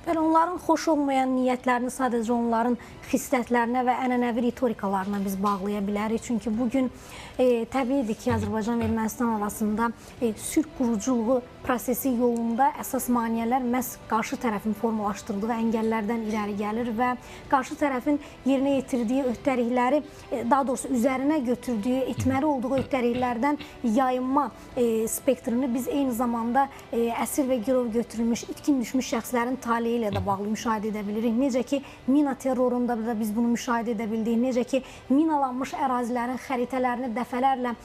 Və onların xoş olmayan niyyətlərini sadəcə onların xislətlərinə və ənənəvi ritorikalarına biz bağlaya bilərik. Çünki bugün təbiidir ki, Azərbaycan və Ermənistan arasında sülh quruculuğu prosesi yolunda əsas maneələr məhz qarşı tərəfin formalaşdırdığı əngəllərdən irəli gəlir və qarşı tərəfin yerinə yetirdiyi öhdəlikləri, daha doğrusu üzərinə götürdüyü, etməli olduğu öhdəliklərdən yayınma spektrini biz eyni zamanda əsir və girov götürülmüş, itkin düşmüş şəxslərin taleyi ilə də bağlı müşahidə edə bilirik. Necə ki, mina terrorunda da biz bunu müşahidə edə bildik. Necə ki, minalanmış ərazilərin xəritələrini dəfələrlə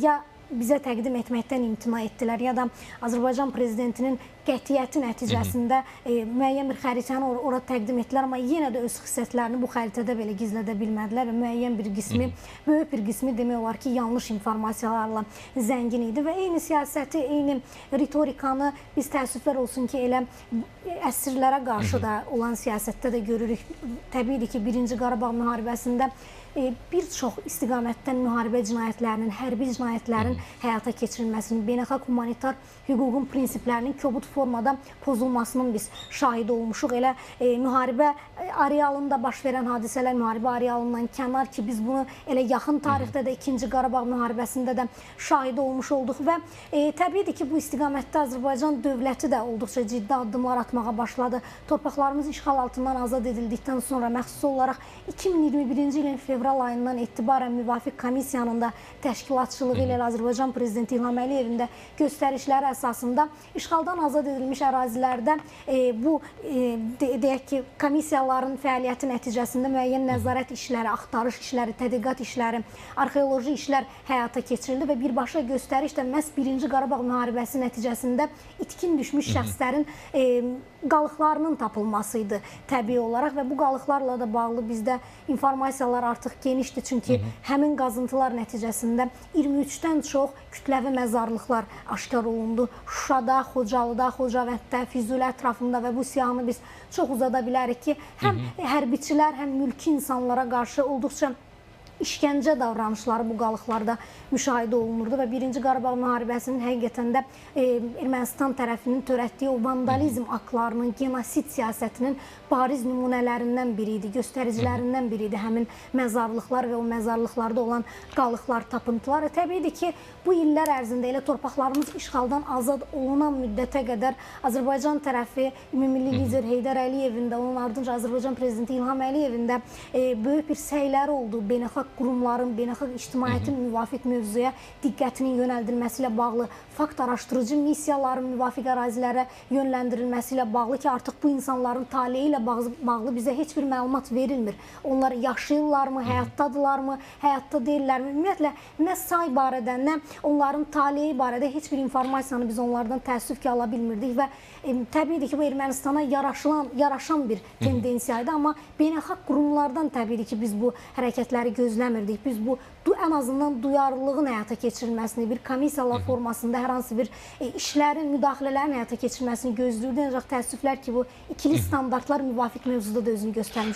ya bizə təqdim etməkdən imtina etdilər, ya da Azərbaycan prezidentinin qətiyyəti nəticəsində müəyyən bir xəritəni orada təqdim etdilər, amma yenə də öz xüsusiyyətlərini bu xəritədə belə gizlədə bilmədilər və müəyyən bir qismi, böyük bir qismi demək olar ki, yanlış informasiyalarla zəngin idi və eyni siyasəti, eyni ritorikanı biz təəssüflər olsun ki, elə əsirlərə qarşı da olan siyasətdə də görürük. Təbiidir ki, 1-ci Qarabağ müharibəsində bir çox istiqamətdən müharibə cinayətlərinin, hərbi cinayətlərin həyata keçirilməsinin, beynəlxalq humanitar hüququn prinsiplərinin kobud formada pozulmasının biz şahid olmuşuq. Elə müharibə arealında baş verən hadisələr, müharibə arealından kənar ki, biz bunu elə yaxın tarixdə də 2-ci Qarabağ müharibəsində də şahid olmuş olduq və təbiidir ki, bu istiqamətdə Azərbaycan dövləti də olduqca ciddi addımlar atmağa başladı. Torpaqlarımız işğal altından azad edildikdən sonra məxsus olaraq 2021-ci ilin fevral ayından etibarən müvafiq komissiyanın da təşkilatçılığı ilə Azərbaycan Prezidenti İlham Əliyevin də göstərişləri əsasında işğaldan azad edilmiş ərazilərdə bu deyək ki, komissiyaların fəaliyyəti nəticəsində müəyyən nəzarət işləri, axtarış işləri, tədqiqat işləri, arxeoloji işlər həyata keçirildi və birbaşa göstəriş də məhz 1-ci Qarabağ müharibəsi nəticəsində itkin düşmüş şəxslərin qalıqlarının tapılması idi təbii olaraq və bu qalıqlarla da bağlı bizdə informasiyalar artıq genişdir. Çünki həmin qazıntılar nəticəsində 23-dən çox kütləvi məzarlıqlar aşkar olundu. Şuşada, Xocalıda, Xocavənddə, Füzuli ətrafında və bu siyahını biz çox uzada bilərik ki, həm hərbiçilər, həm mülki insanlara qarşı olduqca işgəncə davranışları bu qalıqlarda müşahidə olunurdu və 1-ci Qarabağ müharibəsinin həqiqətən də Ermənistan tərəfinin törətdiyi o vandalizm aktlarının, genosid siyasətinin bariz nümunələrindən biri idi, göstəricilərindən biri idi həmin məzarlıqlar və o məzarlıqlarda olan qalıqlar, tapıntılar. Təbiidir ki, bu illər ərzində elə torpaqlarımız işğaldan azad olunan müddətə qədər Azərbaycan tərəfi Ümumilli lider Heydər Əliyevin də, onun ardınca Azərbaycan Prezidenti İlham Əliyevin də böyük bir səyləri oldu. Beynəlxalq qurumların, beynəlxalq ictimaiyyətin müvafiq mövzuya diqqətinin yönəldilməsi ilə bağlı, fakt araşdırıcı missiyaların müvafiq ərazilərə yönləndirilməsi ilə bağlı ki, artıq bu insanların taleyi ilə bağlı bizə heç bir məlumat verilmir. Onlar yaşayırlarmı, həyatdadırlarmı, həyatda deyirlərmi? Ümumiyyətlə, nə say barədə, nə onların taleyi barədə heç bir informasiyanı biz onlardan təəssüf ki, ala bilmirdik və təbiidir ki, bu Ermənistana yaraşan bir tendensiyaydı, amma beynəlxalq qurumlardan təbiidir ki, biz bu hərəkətləri gözləmirdik. Biz bu ən azından duyarlılığın həyata keçirilməsini, bir komissiyalar formasında hər hansı bir işlərin, müdaxilələrin həyata keçirilməsini gözləyirdik. Ancaq təəssüflər ki, bu ikili standartlar müvafiq mövzuda da özünü göstərmiş.